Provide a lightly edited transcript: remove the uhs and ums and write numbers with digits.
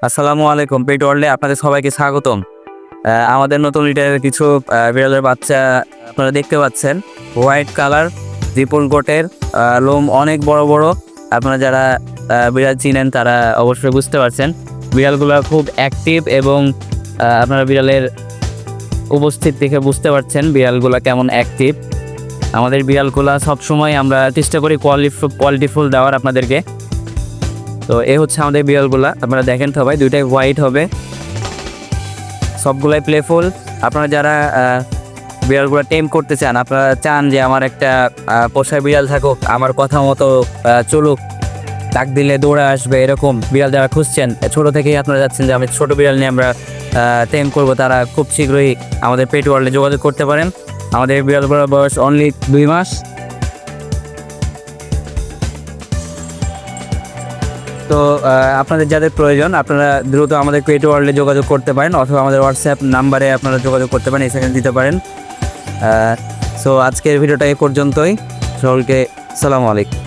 আসসালামু আলাইকুম। পেট ওয়ার্ল্ডে আপনাদের সবাইকে স্বাগতম। আমাদের নতুন রিটারের কিছু বিড়ালের বাচ্চা আপনারা দেখতে পাচ্ছেন। হোয়াইট কালার, রিপন কোটের, লোম অনেক বড় বড়। আপনারা যারা বিড়াল চিনেন তারা অবশ্যই বুঝতে পারছেন। বিড়ালগুলো খুব অ্যাক্টিভ এবং আপনারা বিড়ালের উপস্থিত দেখে বুঝতে পারছেন বিড়ালগুলো কেমন অ্যাক্টিভ। আমাদের বিড়ালগুলো সবসময় আমরা চেষ্টা করি কোয়ালিটিফুল দেওয়ার আপনাদেরকে। তো এই হচ্ছে আমাদের বিড়ালগুলা, আপনারা দেখেন সবাই, দুইটাই হোয়াইট হবে, সবগুলাই প্লেফুল। আপনারা যারা বিড়ালগুলো টেম করতে চান, আপনারা চান যে আমার একটা পোষা বিড়াল থাকুক, আমার কথা মতো চলুক, ডাক দিলে দৌড়ে আসবে, এরকম বিড়াল যারা খুঁজছেন, ছোটো থেকেই আপনারা যাচ্ছেন যে আমি ছোটো বিড়াল নিয়ে আমরা টেম করব, তারা খুব শীঘ্রই আমাদের পেট ওয়ার্ল্ডে যোগাযোগ করতে পারেন। আমাদের বিড়ালগুলোর বয়স অনলি 2 মাস। তো আপনাদের যাদের প্রয়োজন আপনারা দ্রুত আমাদের পেট ওয়ার্ল্ডে যোগাযোগ করতে পারেন, অথবা আমাদের হোয়াটসঅ্যাপ নাম্বারে আপনারা যোগাযোগ করতে পারেন, এসএমএস দিতে পারেন। সো আজকের ভিডিওটা এই পর্যন্তই। সকলকে আসসালামু আলাইকুম।